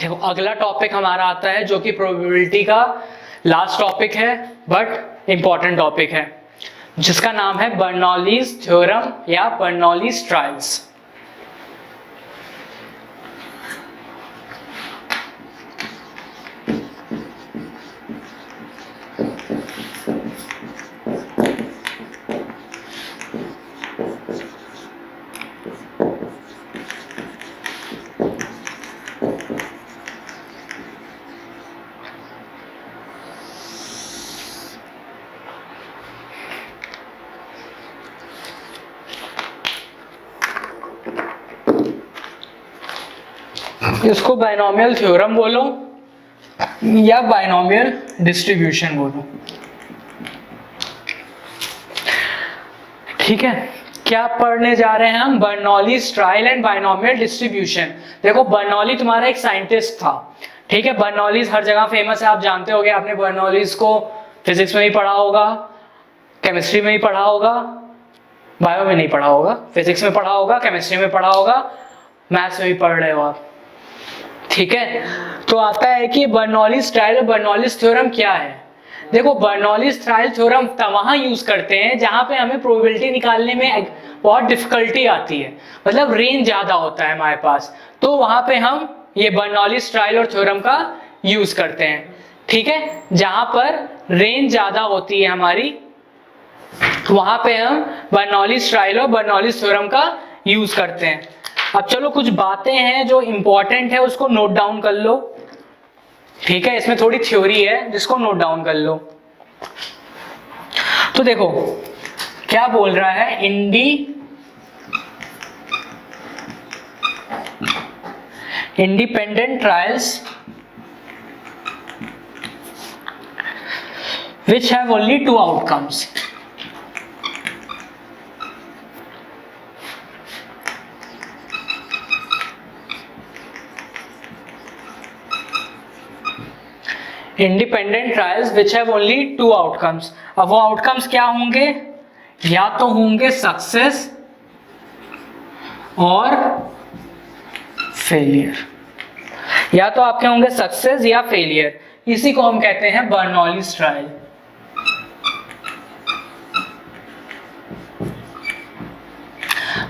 देखो अगला टॉपिक हमारा आता है जो कि प्रोबेबिलिटी का लास्ट टॉपिक है बट इंपॉर्टेंट टॉपिक है, जिसका नाम है बर्नौलीज थ्योरम या बर्नौलीज ट्रायल्स। इसको बाइनोमियल थ्योरम बोलो या बाइनोमियल डिस्ट्रीब्यूशन बोलो, ठीक है। क्या पढ़ने जा रहे हैं हम? Bernoulli's trial and binomial distribution. देखो बर्नौली तुम्हारा एक साइंटिस्ट था, ठीक है। बर्नौलीज हर जगह फेमस है, आप जानते होंगे, आपने बर्नौलीज को फिजिक्स में भी पढ़ा होगा, केमिस्ट्री में भी पढ़ा होगा, बायो में नहीं पढ़ा होगा, फिजिक्स में पढ़ा होगा, केमिस्ट्री में पढ़ा होगा, मैथ्स में भी पढ़ रहे हो आप, ठीक है। तो आता है कि बर्नौलीज ट्रायल और बर्नौलीज थ्योरम क्या है। देखो बर्नौलीज ट्रायल थ्योरम वहां यूज करते हैं जहां पे हमें प्रोबेबिलिटी निकालने में बहुत डिफिकल्टी आती है, मतलब रेंज ज्यादा होता है हमारे पास, तो वहां पे हम ये बर्नौलीज ट्रायल और थ्योरम का यूज करते हैं, ठीक है। जहां पर रेंज ज्यादा होती है हमारी, वहां पे हम बर्नौलीज ट्रायल और बर्नौलीज थ्योरम का यूज करते हैं। अब चलो कुछ बातें हैं जो इंपॉर्टेंट है उसको नोट डाउन कर लो, ठीक है। इसमें थोड़ी थ्योरी है जिसको नोट डाउन कर लो। तो देखो क्या बोल रहा है, independent trials which have only two outcomes. Independent trials which have only two outcomes. अब वो आउटकम्स क्या होंगे? या तो होंगे सक्सेस और फेलियर, या तो आपके होंगे सक्सेस या फेलियर। इसी को हम कहते हैं बर्नौलीज ट्रायल।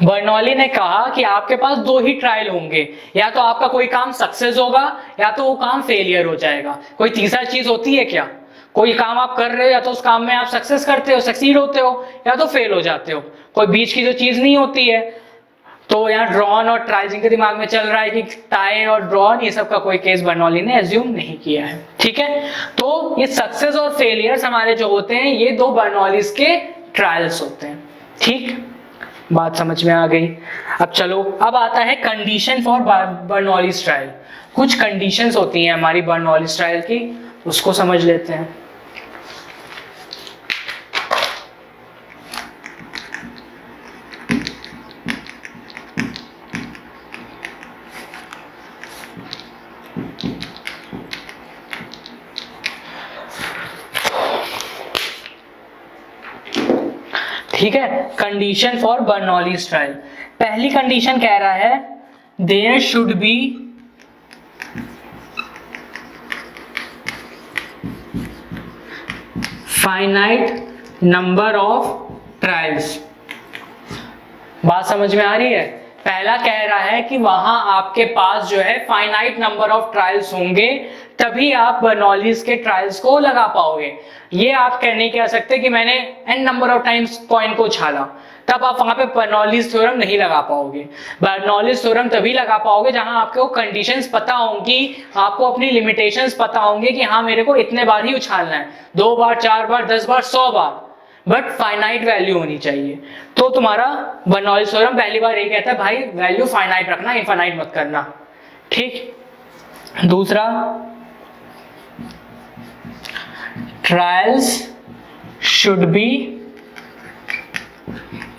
बर्नौली ने कहा कि आपके पास दो ही ट्रायल होंगे, या तो आपका कोई काम सक्सेस होगा या तो वो काम फेलियर हो जाएगा। कोई तीसरा चीज होती है क्या? कोई काम आप कर रहे हो या तो उस काम में आप सक्सेस करते हो, सक्सीड होते हो, या तो फेल हो जाते हो। कोई बीच की जो चीज नहीं होती है। तो यहाँ ड्रॉन और ट्रायल जिनके दिमाग में चल रहा है कि टाई और ड्रॉन, ये सब का कोई केस बर्नौली ने एज्यूम नहीं किया है, ठीक है। तो ये सक्सेस और फेलियर्स हमारे जो होते हैं ये दो बर्नौलीज के ट्रायल्स होते हैं, ठीक। बात समझ में आ गई। अब चलो, अब आता है कंडीशन फॉर बर्नौलीज ट्रायल। कुछ कंडीशंस होती हैं हमारी बर्नौलीज ट्रायल की, उसको समझ लेते हैं। ठीक है, कंडीशन फॉर बर्नौलीज ट्रायल। पहली कंडीशन कह रहा है there should be finite number of trials. बात समझ में आ रही है? पहला कह रहा है कि वहां आपके पास जो है फाइनाइट नंबर ऑफ ट्रायल्स होंगे, तभी आप बर्नौलीज के ट्रायल्स को लगा पाओगे। ये आप कहने कह सकते कि मैंने n number of times coin को उछाला, तब आप वहां पे बर्नौलीज थ्योरम नहीं लगा पाओगे। बर्नौलीज थ्योरम तभी लगा पाओगे जहां आपको कंडीशंस पता होंगी, आपको अपनी लिमिटेशंस पता होंगे कि हाँ मेरे को इतने बार ही उछालना है, 2 बार, 4 बार, 10 बार, 100 बार, बट फाइनाइट वैल्यू होनी चाहिए। तो तुम्हारा बर्नौलीज थ्योरम पहली बार ये कहता है भाई वैल्यू फाइनाइट रखना, इनफाइनाइट मत करना, ठीक। दूसरा, trials should be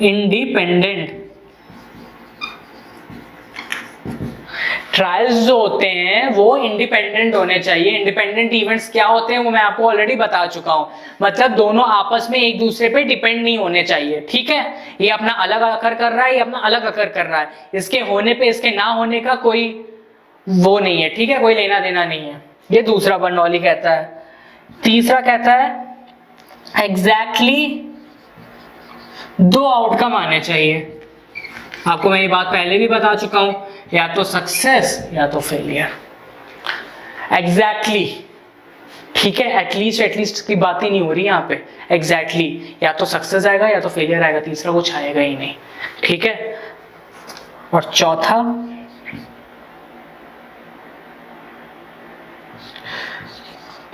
independent. Trials जो होते हैं वो इंडिपेंडेंट होने चाहिए। इंडिपेंडेंट इवेंट्स क्या होते हैं वो मैं आपको ऑलरेडी बता चुका हूं, मतलब दोनों आपस में एक दूसरे पे डिपेंड नहीं होने चाहिए, ठीक है। ये अपना अलग अकर कर रहा है, ये अपना अलग अकर कर रहा है, इसके होने पे इसके ना होने का कोई वो नहीं है, ठीक है, कोई लेना देना नहीं है। ये दूसरा बर्नौली कहता है। तीसरा कहता है एग्जैक्टली दो आउटकम आने चाहिए। आपको मैं ये बात पहले भी बता चुका हूं, या तो सक्सेस या तो फेलियर। एग्जैक्टली, ठीक है, एटलीस्ट की बात ही नहीं हो रही यहाँ पे। एग्जैक्टली या तो सक्सेस आएगा या तो फेलियर आएगा, तीसरा कुछ आएगा ही नहीं, ठीक है। और चौथा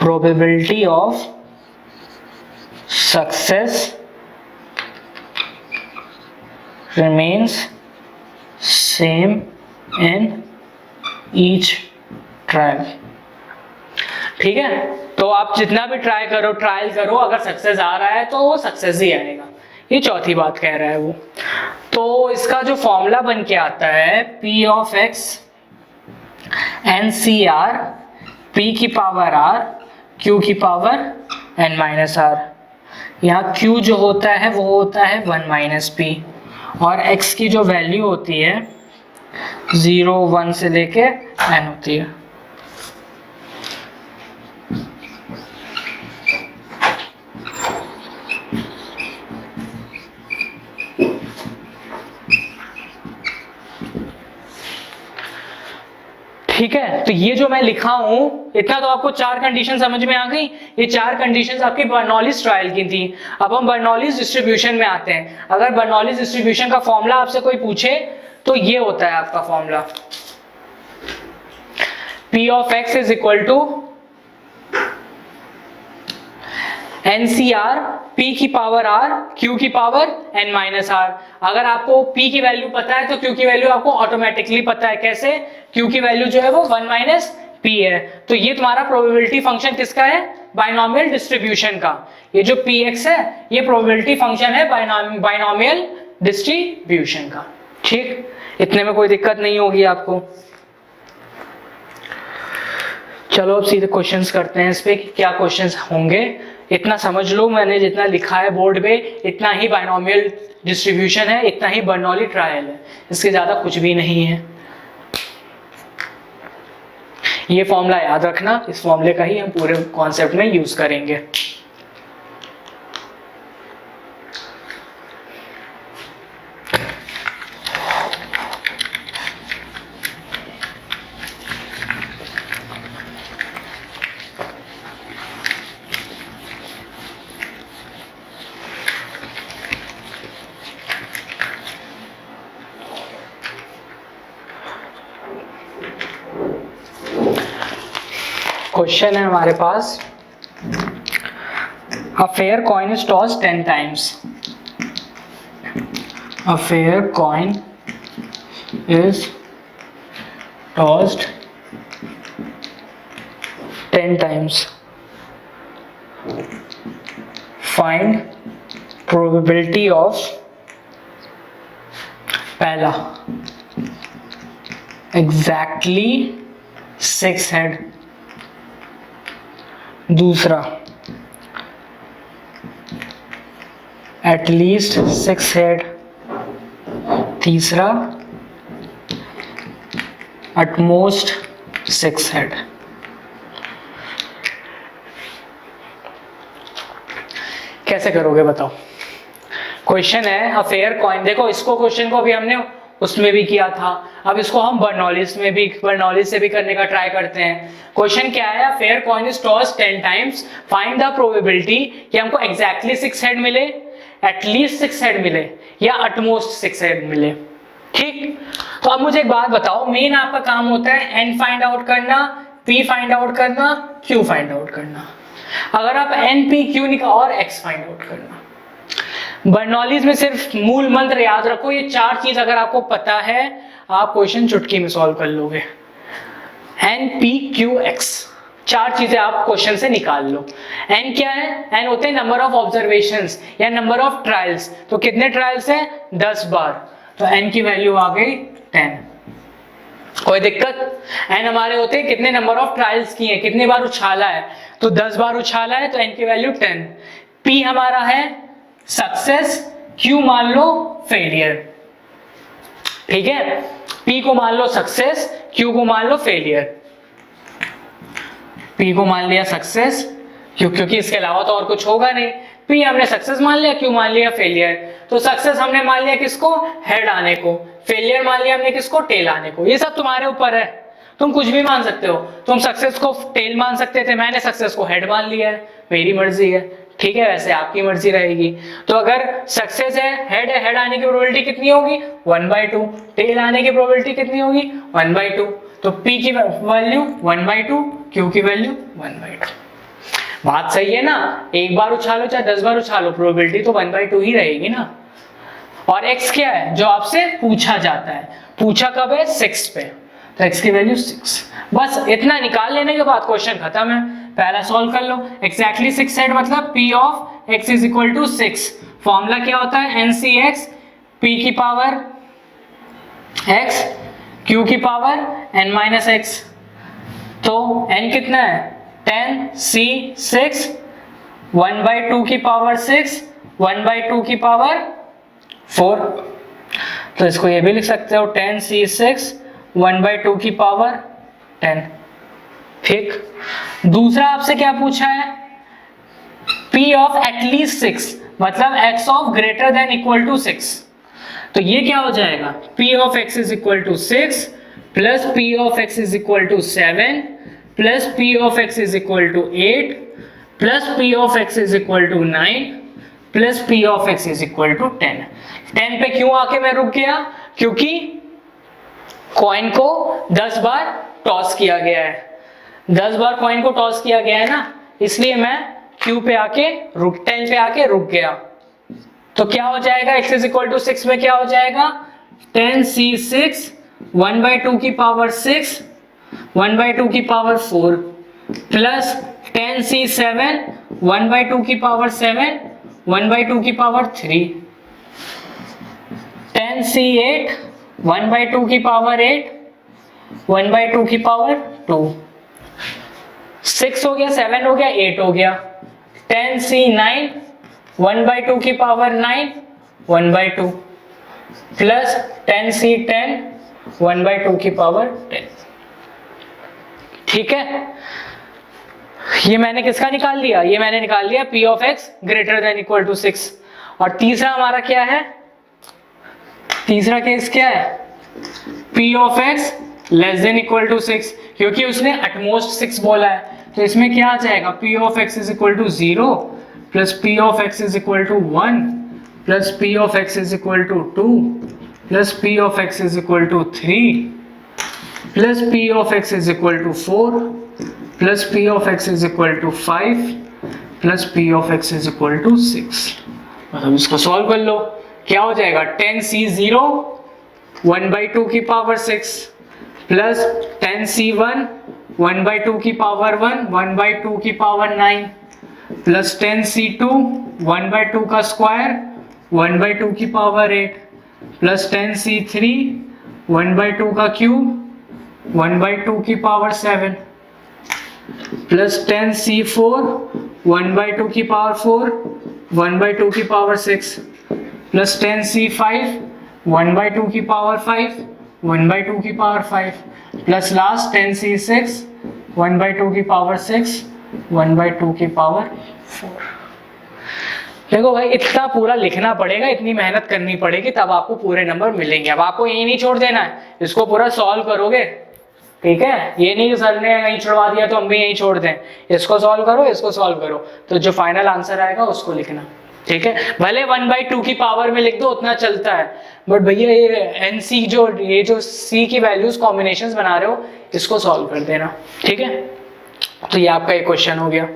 probability of success remains same in each trial। ठीक है, तो आप जितना भी ट्रायल करो, अगर सक्सेस आ रहा है तो वो सक्सेस ही आएगा। ये चौथी बात कह रहा है वो। तो इसका जो फॉर्मूला बन के आता है P of x NCR P की पावर R Q की पावर n माइनस आर। यहाँ Q जो होता है वो होता है 1 माइनस पी, और x की जो वैल्यू होती है 0 1 से लेके n होती है। ठीक है, तो ये जो मैं लिखा हूं इतना तो आपको चार कंडीशन समझ में आ गई। ये चार कंडीशंस आपकी बर्नौलीज ट्रायल की थी। अब हम बर्नौलीज डिस्ट्रीब्यूशन में आते हैं। अगर बर्नौलीज डिस्ट्रीब्यूशन का फॉर्मूला आपसे कोई पूछे तो ये होता है आपका formula, P of x is equal to NCR P की पावर R Q की पावर n माइनस आर। अगर आपको P की वैल्यू पता है तो Q की वैल्यू आपको ऑटोमेटिकली पता है। कैसे? Q की वैल्यू जो है वो 1 माइनस P है। तो ये तुम्हारा प्रोबेबिलिटी फंक्शन किसका है? बाइनोमियल डिस्ट्रीब्यूशन का। ये जो Px है ये प्रोबेबिलिटी फंक्शन है बाइनोमियल डिस्ट्रीब्यूशन का। ठीक, इतने में कोई दिक्कत नहीं होगी आपको। चलो अब सीधे क्वेश्चंस करते हैं इस पे कि क्या क्वेश्चंस होंगे। इतना समझ लो, मैंने जितना लिखा है बोर्ड पे इतना ही बाइनोमियल डिस्ट्रीब्यूशन है, इतना ही बर्नौली ट्रायल है, इसके ज्यादा कुछ भी नहीं है। ये फॉर्मूला याद रखना, इस फॉर्मूले का ही हम पूरे कॉन्सेप्ट में यूज करेंगे। क्वेश्चन है हमारे पास, a fair coin is tossed 10 times. A fair coin is tossed 10 times. Find probability of पहला एग्जैक्टली 6 हेड, दूसरा एटलीस्ट 6 हेड, तीसरा एटमोस्ट 6 हेड। कैसे करोगे बताओ? क्वेश्चन है अ फेयर कॉइन। देखो इसको क्वेश्चन को अभी हमने उसमें भी किया था, अब इसको हम बर्नौलीज से भी करने का ट्राई करते हैं। क्वेश्चन क्या है? Fair coin is tossed 10 times, find the probability कि हमको एग्जैक्टली 6 हेड मिले, एटलीस्ट 6 हेड मिले या एटमोस्ट 6 हेड मिले। ठीक, तो अब मुझे एक बात बताओ, मेन आपका काम होता है n फाइंड आउट करना, p फाइंड आउट करना, q फाइंड आउट करना। अगर आप n p q निकाल और x फाइंड आउट करना। बर्नौलीज में सिर्फ मूल मंत्र याद रखो, ये चार चीज अगर आपको पता है आप क्वेश्चन चुटकी में सॉल्व कर लोगे। n p q x, चार चीजें आप क्वेश्चन से निकाल लो। n क्या है? n होते हैं नंबर ऑफ ऑब्जर्वेशंस या नंबर ऑफ ट्रायल्स। तो कितने ट्रायल्स हैं? 10 बार। तो n की वैल्यू आ गई 10। कोई दिक्कत? n हमारे होते हैं कितने नंबर ऑफ ट्रायल्स किए, कितनी बार उछाला है, तो 10 बार उछाला है तो n की वैल्यू 10। p हमारा है सक्सेस, q मान लो फेलियर। ठीक है, P को मान लो सक्सेस, Q को मान लो फेलियर। P को मान लिया सक्सेस, क्योंकि इसके अलावा तो और कुछ होगा नहीं। P हमने सक्सेस मान लिया, Q मान लिया फेलियर। तो सक्सेस हमने मान लिया किसको, हेड आने को, फेलियर मान लिया हमने किसको, टेल आने को। ये सब तुम्हारे ऊपर है, तुम कुछ भी मान सकते हो। तुम सक्सेस को टेल मान सकते थे, मैंने सक्सेस को हेड मान लिया है, मेरी मर्जी है। ठीक है, वैसे आपकी मर्जी रहेगी। तो अगर सक्सेस है, हेड आने की प्रोबेबिलिटी कितनी होगी, 1/2। टेल आने की प्रोबेबिलिटी कितनी होगी, 1/2। तो P की वैल्यू 1/2, Q की वैल्यू 1/2। बात सही है ना, एक बार उछालो चाहे 10 बार उछालो, प्रोबेबिलिटी तो 1/2 ही रहेगी ना। और x क्या है, जो आपसे पूछा जाता है, पूछा कब है, 6 पे, तो x की वैल्यू 6। बस इतना निकाल लेने के बाद क्वेश्चन खत्म है। पहला सॉल्व कर लो, एक्जैक्टली 6 सेट मतलब P of x is equal to 6। Formula क्या होता है, NCx, P की पावर x, Q की पावर n माइनस x। तो n कितना है, 10c6, 1/2 की पावर 6, 1/2 की पावर 4। तो इसको ये भी लिख सकते हो 10c6, 1/2 की पावर 10। ठीक, दूसरा आपसे क्या पूछा है, P ऑफ एटलीस्ट 6 मतलब x of greater than equal to 6। तो ये क्या हो जाएगा, P of x is equal to 6 plus P of x is equal to 7 plus P of x is equal to 8 plus P of x is equal to 9 plus P of x is equal to 10। 10 पे क्यों आके मैं रुक गया, क्योंकि coin को 10 बार toss किया गया है, 10 बार कॉइन को टॉस किया गया है ना, इसलिए मैं Q पे आके 10 पे आके रुक गया। तो क्या हो जाएगा, x इज इक्वल टू 6 में क्या हो जाएगा, 10c6, 1/2 की पावर 6, 1/2 की पावर 4 प्लस 10c7, 1/2 की पावर 7, 1/2 की पावर 3, 10c8, 1/2 की पावर 8, 1/2 की पावर 2। 6 हो गया, 7 हो गया, 8 हो गया। 10c9, 1/2 की पावर 9, 1/2 प्लस 10c10, 1/2 की पावर 10। ठीक है, ये मैंने किसका निकाल लिया, ये मैंने निकाल लिया P of x greater than equal to 6। और तीसरा हमारा क्या है, तीसरा केस क्या है, P of x less than equal to 6, क्योंकि उसने एटमोस्ट 6 बोला है। तो इसमें क्या आ जाएगा, P of x is equal to 0 plus P of x is equal to 1 plus P of x is equal to 2 plus P of x is equal to 3 plus P of x is equal to 4 plus P of x is equal to 5 plus P of x is equal to 6। मतलब इसको solve कर लो, क्या हो जाएगा, 10c0, 1/2 की power 6 plus 10c1, 1/2 की power 1, 1/2 की power 9 plus 10c2, 1/2 का स्क्वायर, 1/2 की पावर 8 प्लस 10c3, 1/2 का क्यूब, 1/2 की पावर 7 प्लस 10c4, 1/2 की पावर 4, 1/2 की पावर 6 प्लस 10c5, 1/2 की पावर 5, 1/2 की पावर 5 प्लस लास्ट 10c6, 1/2 की पावर 6, 1/2 की पावर 4। देखो भाई, इतना पूरा लिखना पड़ेगा, इतनी मेहनत करनी पड़ेगी, तब आपको पूरे नंबर मिलेंगे। अब आपको ये नहीं छोड़ देना है, इसको पूरा सॉल्व करोगे। ठीक है, ये नहीं कि सर ने यहीं छोड़वा दिया तो हम भी यहीं छोड़ दें, इसको सॉल्व करो, इसको सॉल्व करो, तो जो फाइनल आंसर आएगा उसको लिखना। ठीक है, भले 1/2 की पावर में लिख दो, उतना चलता है, बट भैया ये एनसी ये जो सी की वैल्यूज कॉम्बिनेशंस बना रहे हो, इसको सॉल्व कर देना। ठीक है, तो ये आपका एक क्वेश्चन हो गया।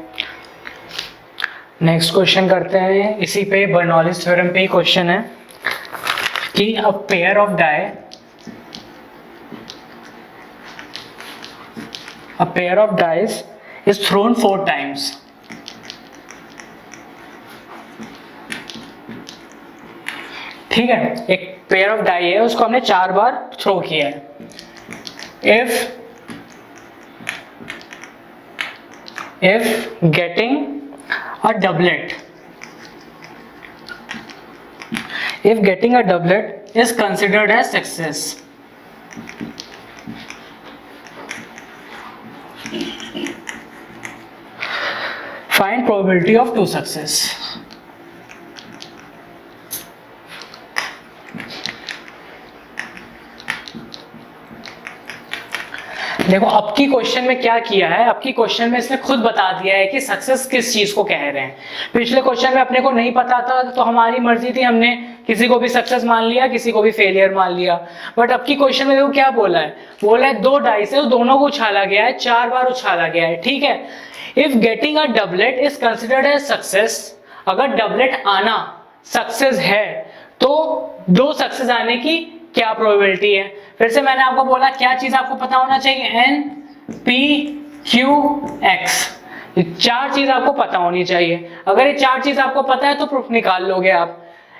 नेक्स्ट क्वेश्चन करते हैं, इसी पे बर्नौलीज थ्योरम पे ही क्वेश्चन है कि a pair of dice is throne 4 times। ठीक है, एक पेयर ऑफ डाई है, उसको हमने 4 बार थ्रो किया है। If getting a doublet, if getting a doublet is considered as success. Find probability of 2 success. देखो अब की क्वेश्चन में क्या किया है, अब की क्वेश्चन में इसने खुद बता दिया है कि सक्सेस किस चीज को कह रहे हैं। पिछले क्वेश्चन में अपने को नहीं पता था तो हमारी मर्जी थी, हमने किसी को भी सक्सेस मान लिया, किसी को भी फेलियर मान लिया। बट अब की क्वेश्चन में देखो क्या बोला है, बोला है 2 डाइस है, दोनों को उछाला गया है, 4 बार उछाला गया है, ठीक है। If getting a doublet is considered as success, अगर डबलेट आना सक्सेस है तो 2 सक्सेस आने की क्या प्रोबेबिलिटी है। फिर से मैंने आपको बोला क्या चीज आपको पता होना चाहिए, N P Q X, ये 4 चीज आपको पता होनी चाहिए। अगर ये 4 चीज आपको पता है तो प्रूफ निकाल लोगे आप।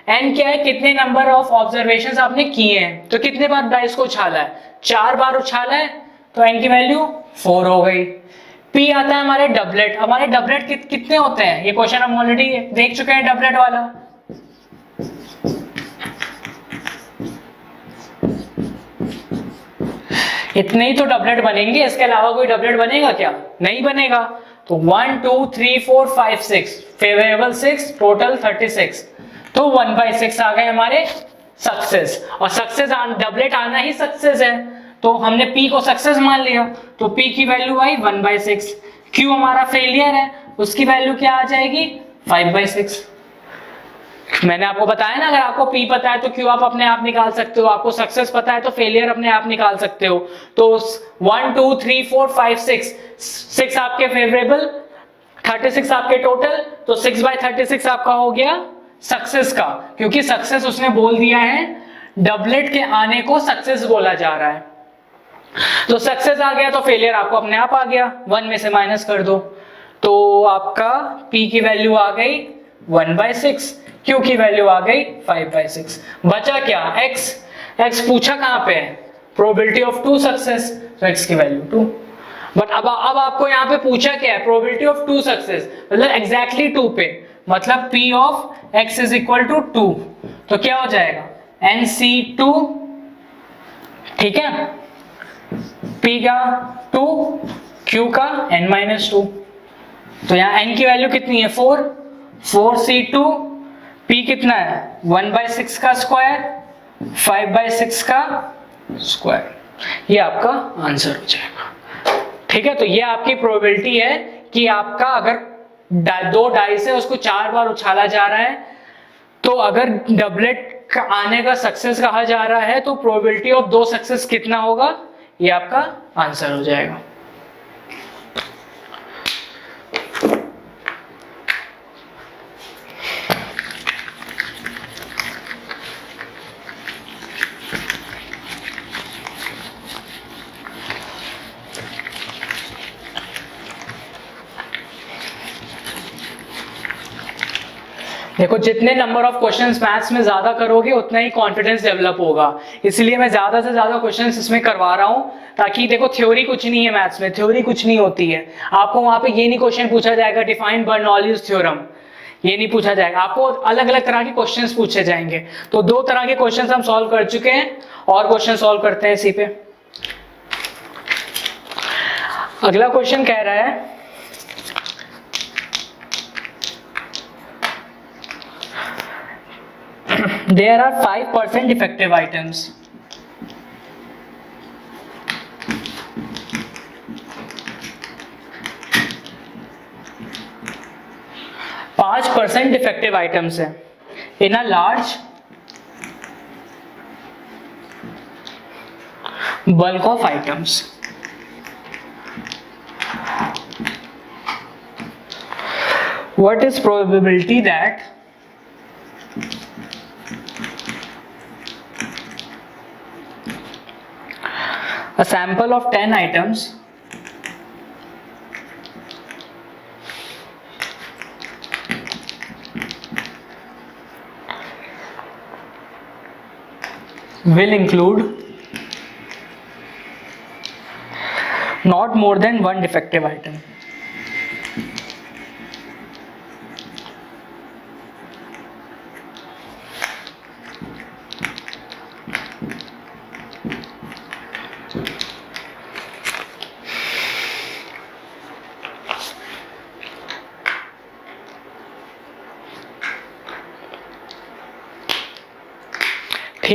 N क्या है, कितने नंबर ऑफ ऑब्जर्वेशंस आपने किए हैं, तो कितने बार डाइस को उछाला है, 4 बार उछाला है, तो N की वैल्यू 4 हो गई। P आता है हमारे डबलेट, हमारे डबलेट कितने होते हैं, ये क्वेश्चन हम ऑलरेडी देख चुके हैं डबलेट वाला। इतने ही तो डबलेट बनेंगे, इसके अलावा कोई डबलेट बनेगा क्या, नहीं बनेगा। तो 1 2 3 4 5 6 फेवरेबल 6 टोटल 36, तो 1/6 आ गए हमारे सक्सेस। और सक्सेस डबलेट आना ही सक्सेस है, तो हमने P को सक्सेस मान लिया, तो P की वैल्यू आई 1/6। Q हमारा फेलियर है, उसकी वैल्यू क्या आ जाएगी 5/6। मैंने आपको बताया ना, अगर आपको P पता है तो Q आप अपने आप निकाल सकते हो, आपको सक्सेस पता है तो फेलियर अपने आप निकाल सकते हो। तो 1 2 3 4 5 6 आपके फेवरेबल, 36 आपके टोटल, तो 6/36 आपका हो गया सक्सेस का, क्योंकि सक्सेस उसने बोल दिया है, डबलेट के आने को सक्सेस बोला जा रहा है। तो सक्सेस आ गया तो फेलियर आपको अपने आप आ गया, 1 में से माइनस कर दो, तो आपका P की वैल्यू आ गई 1/6, Q की वैल्यू आ गई 5/6। बचा क्या, X पूछा कहां पे है, प्रोबेबिलिटी ऑफ 2 सक्सेस, तो X की वैल्यू 2। बट अब आपको यहाँ पे पूछा क्या है, प्रोबेबिलिटी ऑफ 2 सक्सेस, मतलब एग्जैक्टली 2 पे, मतलब P of X is equal to 2, तो क्या हो जाएगा NC2, ठीक है, P का 2, Q का N-2, तो यहाँ N की वैल्यू कितनी है 4C2, P कितना है 1/6 का स्क्वायर, 5/6 का स्क्वायर, ये आपका आंसर हो जाएगा। ठीक है, तो ये आपकी प्रोबेबिलिटी है कि आपका अगर 2 डाइस है उसको 4 बार उछाला जा रहा है, तो अगर डबलेट का आने का सक्सेस कहा जा रहा है तो प्रोबेबिलिटी ऑफ 2 सक्सेस कितना होगा, ये आपका आंसर हो जाएगा। देखो जितने नंबर ऑफ क्वेश्चंस मैथ्स में ज्यादा करोगे उतना ही कॉन्फिडेंस डेवलप होगा, इसलिए मैं ज्यादा से ज्यादा क्वेश्चंस इसमें करवा रहा हूं, ताकि देखो थ्योरी कुछ नहीं है, मैथ्स में थ्योरी कुछ नहीं होती है। आपको वहां पे ये नहीं क्वेश्चन पूछा जाएगा डिफाइन बर्नौलीज थ्योरम, ये नहीं पूछा जाएगा, आपको अलग अलग तरह के क्वेश्चंस पूछे जाएंगे। तो 2 तरह के क्वेश्चंस हम सॉल्व कर चुके हैं, और क्वेश्चन सॉल्व करते हैं इसी पे। अगला क्वेश्चन कह रहा है there are 5% defective items. पांच % डिफेक्टिव आइटम्स है in a large bulk of items. What is probability that a sample of 10 items will include not more than 1 defective item?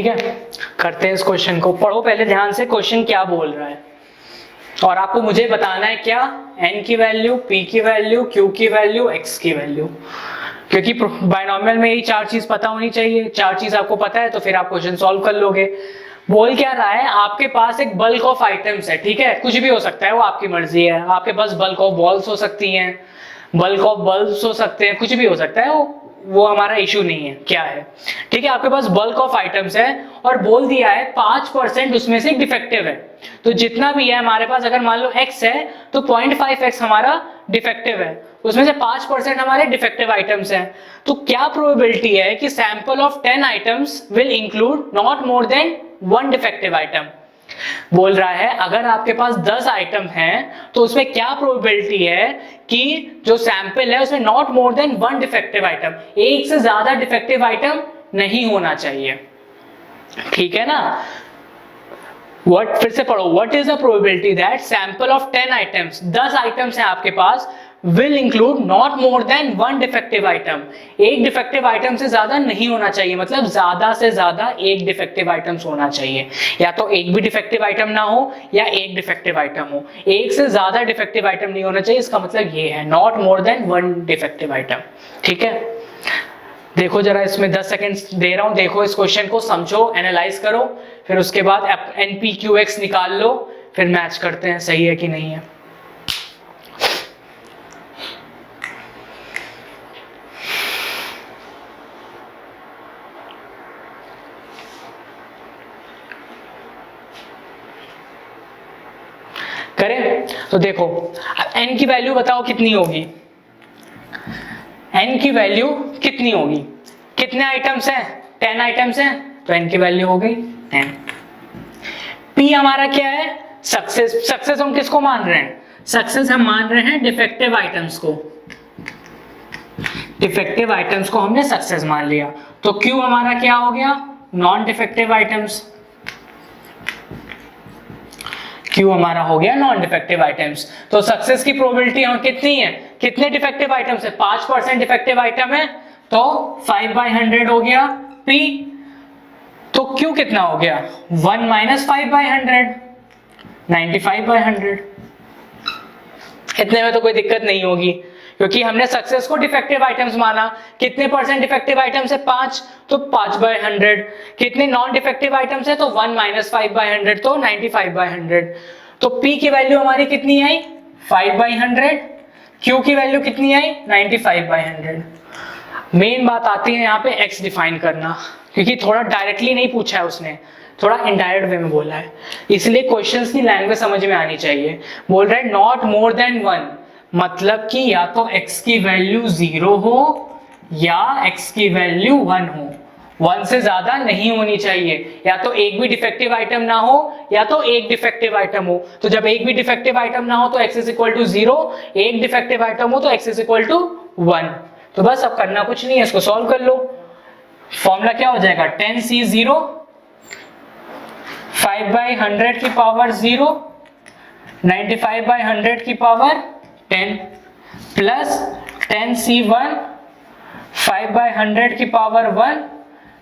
ठीक है, करते हैं इस क्वेश्चन को। पढ़ो पहले ध्यान से क्वेश्चन क्या बोल रहा है, और आपको मुझे बताना है क्या, n की वैल्यू, p की वैल्यू, q की वैल्यू, x की वैल्यू, क्योंकि बायनॉमियल में यही चार चीज पता होनी चाहिए। चार चीज आपको पता है तो फिर आप क्वेश्चन सॉल्व कर लोगे। बोल क्या रहा है, आपके पास एक बल्क ऑफ आइटम्स है, ठीक है, कुछ भी हो सकता है, वो आपकी मर्जी है। आपके पास बल्क ऑफ बॉल्स हो सकती हैं, बल्क ऑफ बल्ब्स हो सकते हैं, कुछ भी हो सकता है, वो हमारा इशू नहीं है क्या है, ठीक है। आपके पास बल्क ऑफ आइटम्स है और बोल दिया है 5% उसमें से डिफेक्टिव है। तो जितना भी है हमारे पास, अगर मान लो x है तो 0.5x हमारा डिफेक्टिव है, उसमें से 5% हमारे डिफेक्टिव आइटम्स हैं। तो क्या प्रोबेबिलिटी है कि sample of 10 items will include not more than 1 defective item. बोल रहा है अगर आपके पास 10 आइटम हैं तो उसमें क्या प्रोबेबिलिटी है कि जो सैंपल है उसमें not more than 1 defective item, एक से ज्यादा डिफेक्टिव आइटम नहीं होना चाहिए, ठीक है ना। फिर से पढ़ो, what is the probability that sample of 10 items, 10 items हैं आपके पास, will include not more than 1 defective item, एक डिफेक्टिव आइटम से ज्यादा नहीं होना चाहिए, मतलब ज्यादा से ज्यादा एक डिफेक्टिव आइटम्स होना चाहिए, या तो एक भी डिफेक्टिव आइटम ना हो या एक डिफेक्टिव आइटम हो, एक से ज्यादा डिफेक्टिव आइटम नहीं होना चाहिए। इसका मतलब ये है not more than 1 defective item, ठीक है। देखो जरा, इसमें 10 सेकंड्स दे रहा हूं, देखो इस क्वेश्चन को समझो, एनालाइज करो, फिर उसके बाद NPQX निकाल लो, फिर मैच करते हैं सही है कि नहीं है। करें तो देखो, n की वैल्यू बताओ कितनी होगी, n की वैल्यू कितनी होगी, कितने आइटम्स हैं, 10 आइटम्स हैं, तो n की वैल्यू हो गई 10। p हमारा क्या है, सक्सेस। सक्सेस हम किसको मान रहे हैं, सक्सेस हम मान रहे हैं डिफेक्टिव आइटम्स को, डिफेक्टिव आइटम्स को हमने सक्सेस मान लिया। तो q हमारा क्या हो गया, नॉन डिफेक्टिव आइटम्स, Q हमारा हो गया नॉन डिफेक्टिव आइटम्स। तो सक्सेस की प्रोबेबिलिटी हम कितनी है, कितने डिफेक्टिव आइटम्स है, 5% डिफेक्टिव आइटम है, तो 5/100 हो गया P। तो Q कितना हो गया, 1 - 5/100, 95/100। इतने में तो कोई दिक्कत नहीं होगी, क्योंकि हमने सक्सेस को डिफेक्टिव आइटम्स माना। कितने परसेंट डिफेक्टिव आइटम्स है, 5, तो 5/100। कितने नॉन डिफेक्टिव आइटम्स है, तो 1 - 5/100, तो 95/100। तो P की वैल्यू हमारी कितनी आई, 5/100। Q की वैल्यू कितनी आई, 95/100। मेन बात आती है यहाँ पे x डिफाइन करना, क्योंकि थोड़ा डायरेक्टली नहीं पूछा है उसने, थोड़ा इनडायरेक्ट वे में बोला है, इसलिए क्वेश्चंस की लैंग्वेज समझ में आनी चाहिए। बोल रहे हैं नॉट मोर देन 1, मतलब कि या तो x की वैल्यू 0 हो या x की वैल्यू 1 हो, 1 से ज्यादा नहीं होनी चाहिए। या तो एक भी डिफेक्टिव आइटम ना हो या तो एक डिफेक्टिव आइटम हो। तो जब एक भी डिफेक्टिव आइटम ना हो तो x = 0, एक डिफेक्टिव आइटम हो तो x = 1। तो बस अब करना कुछ नहीं है, इसको सॉल्व कर लो। फॉर्मूला क्या हो जाएगा, 10C0, 5/100 की पावर 0, 95/100 की पावर 10, प्लस 10C1, 5/100 की पावर 1,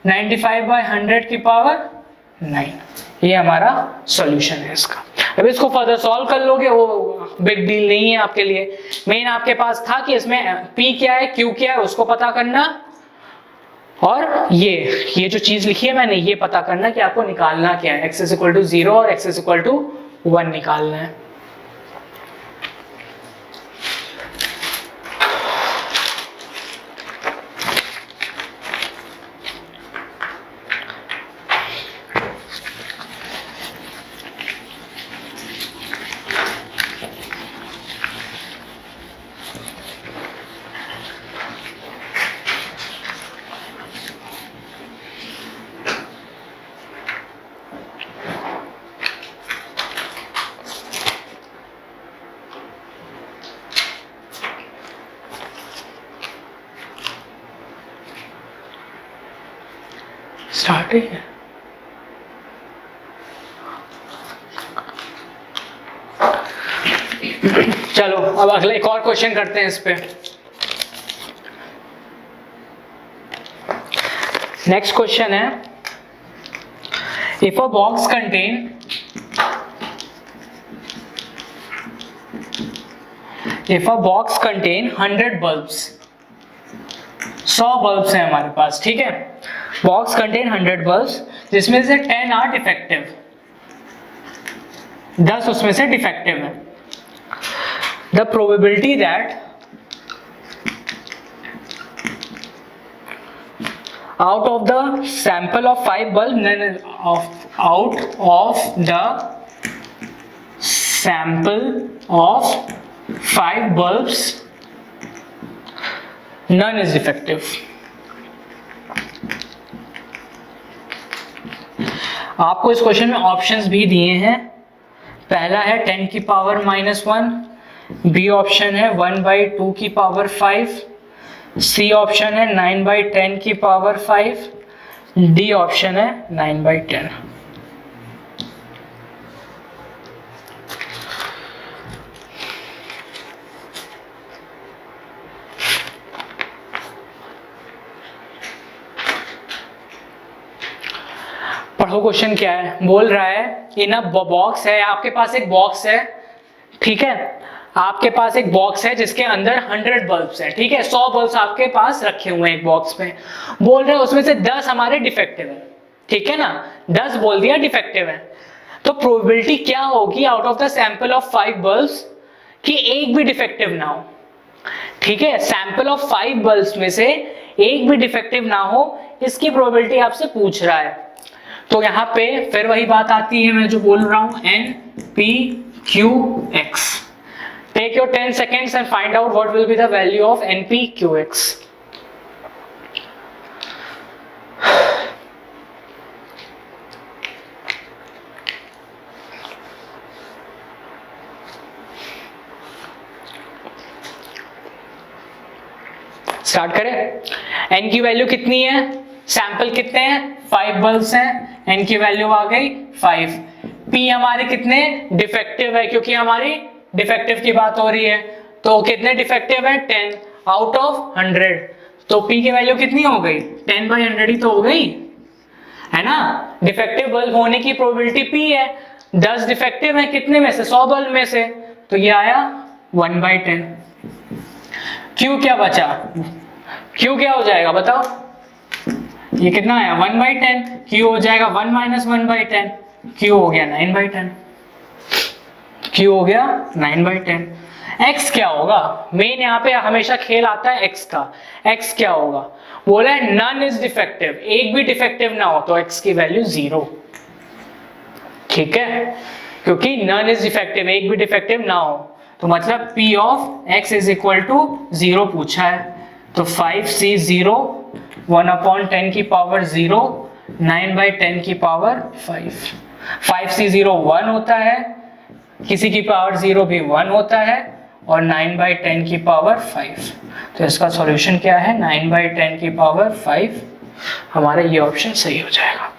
95/100 की पावर 9। ये हमारा सॉल्यूशन है इसका। अब इसको फर्दर सॉल्व कर लोगे, वो बिग डील नहीं है आपके लिए। मेन आपके पास था कि इसमें P क्या है, Q क्या है, उसको पता करना, और ये जो चीज लिखी है मैंने, ये पता करना कि आपको निकालना क्या है, x = 0 और x = 1 निकालना है। स्टार्ट है। चलो अब अगला एक और क्वेश्चन करते हैं इस पे। नेक्स्ट क्वेश्चन है, If a box contain 100 bulbs, 100 bulbs हैं हमारे पास, ठीक है, बॉक्स कंटेन 100 बल्ब्स, जिसमें से 10 आर डिफेक्टिव, 10 उसमें से डिफेक्टिव है। The probability that out of the sample of 5 bulbs, out of the sample of 5 bulbs, none is defective. आपको इस क्वेश्चन में ऑप्शंस भी दिए हैं। पहला है 10 की पावर -1, बी ऑप्शन है 1/2 की पावर 5, सी ऑप्शन है 9/10 की पावर 5, डी ऑप्शन है 9/10। पढ़ो क्वेश्चन क्या है। बोल रहा है इन अ बॉक्स है, आपके पास एक बॉक्स है, ठीक है, आपके पास एक बॉक्स है जिसके अंदर 100 बल्ब्स है, ठीक है, 100 बल्ब्स आपके पास रखे हुए हैं एक बॉक्स में। बोल रहे हैं उसमें से 10 हमारे डिफेक्टिव है, ठीक है ना, 10 बोल दिया डिफेक्टिव है। तो प्रोबेबिलिटी क्या होगी out of the sample of 5 bulbs कि एक भी डिफेक्टिव ना हो, ठीक है, सैंपल ऑफ 5 बल्ब्स में से एक भी डिफेक्टिव ना हो, इसकी प्रोबेबिलिटी आपसे पूछ रहा है। तो यहाँ पे फिर वही बात आती है, मैं जो बोल रहा हूं, NPQX। Take your 10 seconds and find out what will be the value of NPQX. Start करें। n की वैल्यू कितनी है, सैंपल कितने हैं, 5 बल्ब्स हैं, n की वैल्यू आ गई 5। p हमारे कितने डिफेक्टिव है, क्योंकि हमारी डिफेक्टिव की बात हो रही है, तो कितने डिफेक्टिव है, 10 आउट ऑफ 100। तो p की वैल्यू कितनी हो गई, 10/100 ही तो हो गई, है ना। डिफेक्टिव बल्ब होने की प्रोबेबिलिटी p है, 10 डिफेक्टिव है कितने में से, 100 बल्ब में से, तो ये आया 1/10। q क्या बचा, q क्या हो जाएगा बताओ, ये कितना आया 1/10, q हो जाएगा 1 - 1/10, q हो गया 9/10, q हो गया 9/10। x क्या होगा, मेन यहाँ पे हमेशा खेल आता है x का, x क्या होगा, बोला है नन इज डिफेक्टिव, एक भी डिफेक्टिव ना हो, तो x की वैल्यू 0, ठीक है, क्योंकि नन इज डिफेक्टिव, एक भी डिफेक्टिव ना हो, तो मतलब p of x is equal to 0 पूछा है, तो 5c 0, 1/10 की पावर 0, 9/10 की पावर 5, 5c 0 1 होता है, किसी की पावर 0 भी 1 होता है, और 9/10 की पावर 5, तो इसका सॉल्यूशन क्या है, 9/10 की पावर 5, हमारा ये ऑप्शन सही हो जाएगा,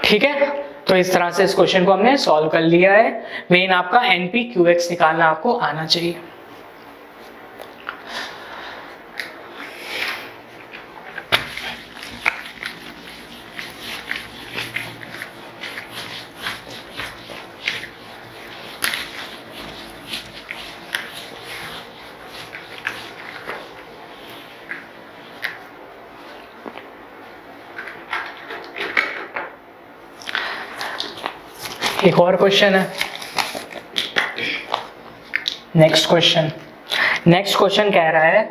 ठीक है। तो इस तरह से इस क्वेश्चन को हमने सॉल्व कर लिया है। मेन आपका NPQX निकालना आपको आना चाहिए। एक और क्वेश्चन है, नेक्स्ट क्वेश्चन कह रहा है,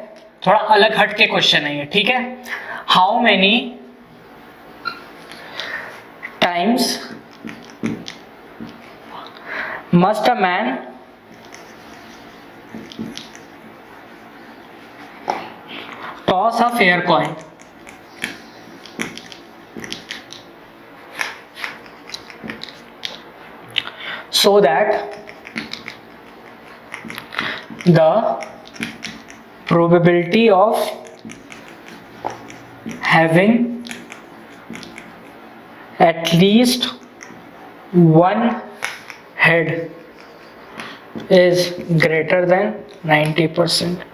थोड़ा अलग हट के क्वेश्चन है ये, ठीक है। How many times must a man toss a fair coin so that the probability of having at least one head is greater than 90%.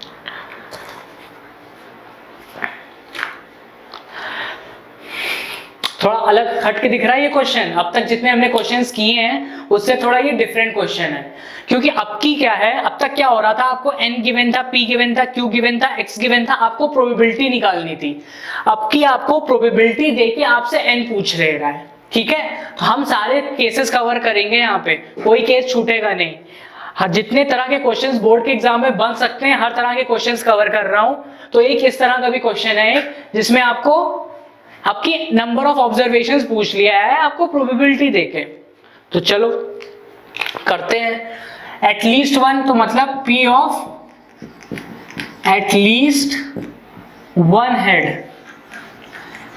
थोड़ा अलग हट के दिख रहा है ये क्वेश्चन? अब तक जितने हमने क्वेश्चंस किए हैं उससे थोड़ा ये डिफरेंट क्वेश्चन है, क्योंकि अब की क्या है, अब तक क्या हो रहा था, आपको n गिवन था, p गिवन था, q गिवन था, x गिवन था, आपको प्रोबेबिलिटी निकालनी थी। अब की आपको प्रोबेबिलिटी देके आपसे n पूछ रहा है, ठीक है? तो हम सारे केसेस कवर करेंगे, यहाँ पे कोई केस छूटेगा नहीं। हर जितने तरह के क्वेश्चंस बोर्ड के एग्जाम में बन सकते हैं, हर तरह के क्वेश्चंस कवर कर रहा हूं। तो एक इस तरह का भी क्वेश्चन है जिसमें आपको आपकी नंबर ऑफ ऑब्जर्वेशंस पूछ लिया है आपको प्रोबेबिलिटी देके। तो चलो करते हैं। एटलीस्ट वन, तो मतलब P of at least one head,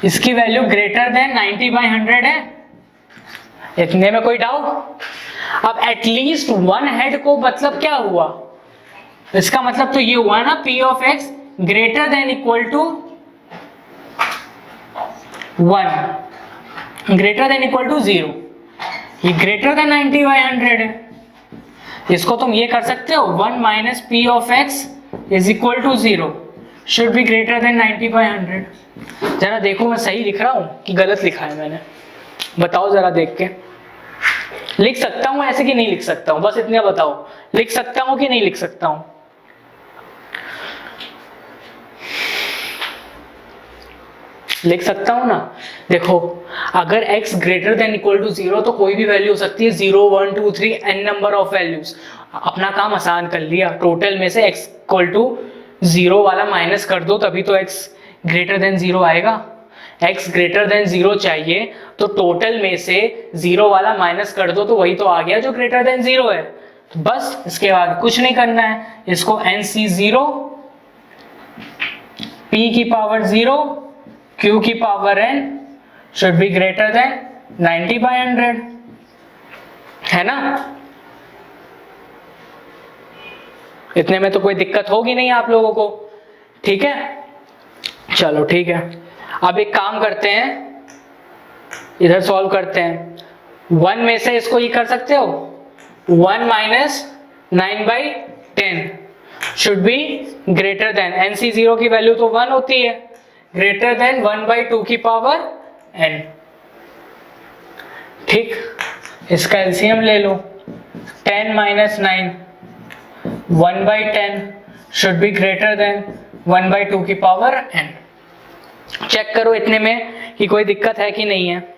इसकी वैल्यू ग्रेटर देन 90/100 है, इतने में कोई डाउट? अब एटलीस्ट वन हेड को मतलब क्या हुआ, इसका मतलब तो ये हुआ ना P of x greater than equal to 1, greater than equal to 0। ये ग्रेटर देन 90/100 है, इसको तुम ये कर सकते हो 1 minus P of x is equal to 0 should be greater than 90/100। जरा देखो मैं सही लिख रहा हूं कि गलत लिखा है मैंने, बताओ जरा देख के। लिख सकता हूं ऐसे कि नहीं लिख सकता हूं, बस इतने बताओ, लिख सकता हूं कि नहीं लिख सकता हूं? लिख सकता हूं ना? देखो अगर x greater than equal to 0 तो कोई भी वैल्यू हो सकती है, 0 1 2 3 n नंबर ऑफ वैल्यूज। अपना काम आसान कर लिया, टोटल में से x इक्वल टू 0 वाला माइनस कर दो, तभी तो x ग्रेटर देन 0 आएगा। x ग्रेटर देन 0 चाहिए तो टोटल में से 0 वाला माइनस कर दो, तो वही तो आ गया जो ग्रेटर देन 0 है। तो बस इसके बाद कुछ नहीं करना है, इसको nc0 p की पावर 0 q की power n should be greater than 90/100, है ना? इतने में तो कोई दिक्कत होगी नहीं आप लोगों को, ठीक है? चलो ठीक है, अब एक काम करते हैं, इधर सॉल्व करते हैं। 1 में से इसको ये कर सकते हो, 1 minus 9/10 should be greater then, nc0 की वैल्यू तो 1 होती है, ग्रेटर देन 1/2 की पावर n। ठीक, इसका एलसीएम ले लो, 10 minus 9 1/10 should be greater then 1/2 की पावर n। चेक करो इतने में कि कोई दिक्कत है कि नहीं है।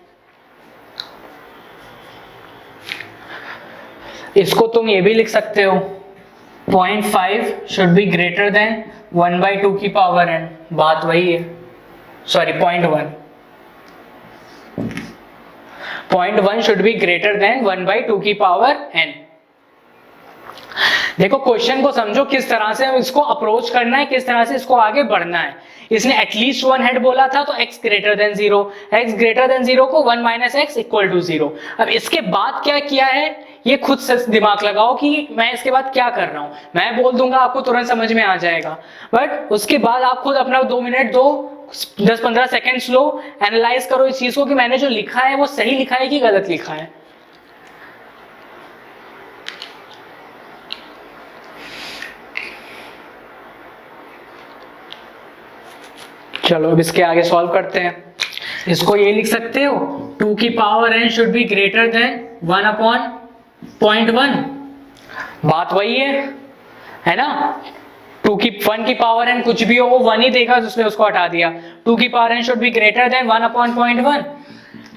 इसको तुम ये भी लिख सकते हो, 0.5 शुड बी ग्रेटर देन 1/2 की पावर n, बात वही है, sorry 0.1 should be greater then 1/2 की पावर n। देखो क्वेश्चन को समझो किस तरह से इसको अप्रोच करना है, किस तरह से इसको आगे बढ़ना है। इसने एटलीस्ट वन हेड बोला था तो x greater then 0, x greater then 0 को 1 माइनस x इक्वल टू 0। अब इसके बाद क्या किया है ये खुद से दिमाग लगाओ कि मैं इसके बाद क्या कर रहा हूं। मैं बोल दूंगा आपको तुरंत समझ में आ जाएगा, बट उसके बाद आप खुद अपना 2 मिनट दो, 10-15 सेकेंड्स लो, एनालाइज करो इस चीज को कि मैंने जो लिखा है वो सही लिखा है कि गलत लिखा है। चलो अब इसके आगे सॉल्व करते हैं। इसको ये लिख सकते हो, 2 की power n should be greater then 1/0.1, बात वही है ना? 1 की पावर n कुछ भी हो वो 1 ही देगा, जिसने उसको हटा दिया। 2 की power n should be greater then 1/0.1,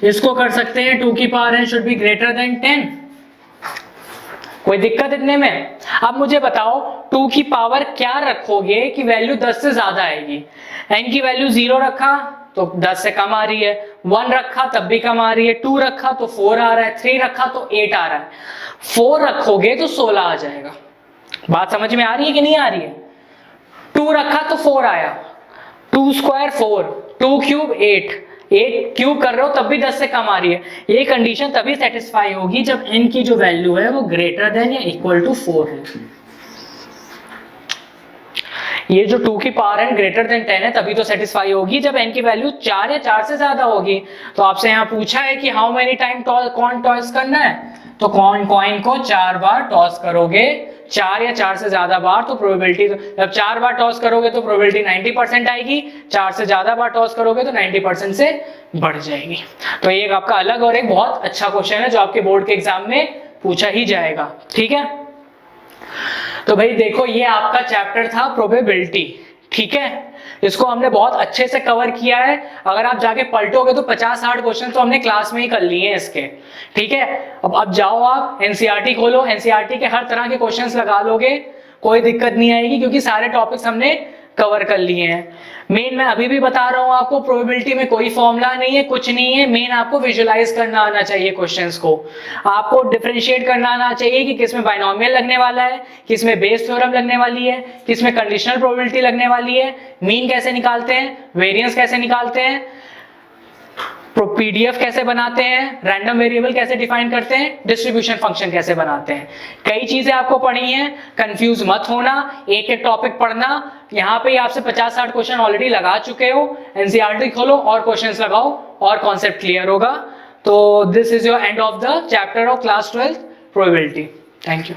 इसको कर सकते हैं 2 की power n should be greater then 10। कोई दिक्कत इतने में? अब मुझे बताओ 2 की पावर क्या रखोगे कि वैल्यू 10 से ज्यादा आएगी? n की वैल्यू 0 रखा तो 10 से कम आ रही है, 1 रखा तब भी कम आ रही है, 2 रखा तो 4 आ रहा है, 3 रखा तो 8 आ रहा है, 4 रखोगे तो 16 आ जाएगा। बात समझ में आ रही है कि नहीं आ रही है? 2 रखा तो 4 आया, 2 स्क्वायर 4, 2 क्यूब 8, 8 क्यूब कर रहे हो तब भी 10 से कम आ रही है। ये कंडीशन तभी सेटिस्फाई होगी जब n की जो वैल्यू है वो ग्रेटर देन या इक्वल टू 4 है। ये जो 2 की पावर n ग्रेटर देन 10 है तभी तो सेटिस्फाई होगी जब n की वैल्यू 4 या 4 से ज्यादा होगी। तो आपसे यहाँ पूछा है कि how many time coin toss करना है, तो कॉइन को 4 बार टॉस करोगे, 4 या 4 से ज्यादा बार, तो प्रोबेबिलिटी, जब 4 बार टॉस करोगे तो प्रोबेबिलिटी 90% आएगी, 4 से ज्यादा बार टॉस करोगे तो 90% से बढ़ जाएगी। तो ये एक आपका अलग और एक बहुत अच्छा क्वेश्चन है जो आपके बोर्ड के एग्जाम में पूछा ही जाएगा, ठीक है। तो भाई देखो ये आपका चैप्टर था प्रोबेबिलिटी, ठीक है, इसको हमने बहुत अच्छे से कवर किया है। अगर आप जाके पलटोगे तो 50-60 क्वेश्चन तो हमने क्लास में ही कर लिए हैं इसके, ठीक है। अब जाओ आप एनसीईआरटी खोलो, एनसीईआरटी के हर तरह के क्वेश्चंस लगा लोगे, कोई दिक्कत नहीं आएगी क्योंकि सारे टॉपिक्स हमने कवर कर लिए हैं। मेन मैं अभी भी बता रहा हूं आपको, प्रोबेबिलिटी में कोई फॉर्मूला नहीं है, कुछ नहीं है, मेन आपको विजुअलाइज करना आना चाहिए क्वेश्चंस को, आपको डिफरेंशिएट करना आना चाहिए कि किसमें बाइनोमियल लगने वाला है, किसमें बेस थ्योरम लगने वाली है, किसमें कंडीशनल प्रोबेबिलिटी लगने वाली है, मीन कैसे निकालते हैं, वेरिएंस कैसे निकालते हैं, पीडीएफ कैसे बनाते हैं, रैंडम वेरिएबल कैसे डिफाइन करते हैं, डिस्ट्रीब्यूशन फंक्शन कैसे बनाते हैं, कई चीजें आपको पढ़ी हैं, कंफ्यूज मत होना, एक एक टॉपिक पढ़ना। यहाँ पे आपसे 50-60 क्वेश्चन ऑलरेडी लगा चुके हो, एनसीईआरटी खोलो और क्वेश्चंस लगाओ और कॉन्सेप्ट क्लियर होगा। तो this is your end of the chapter of class 12 probability. Thank you.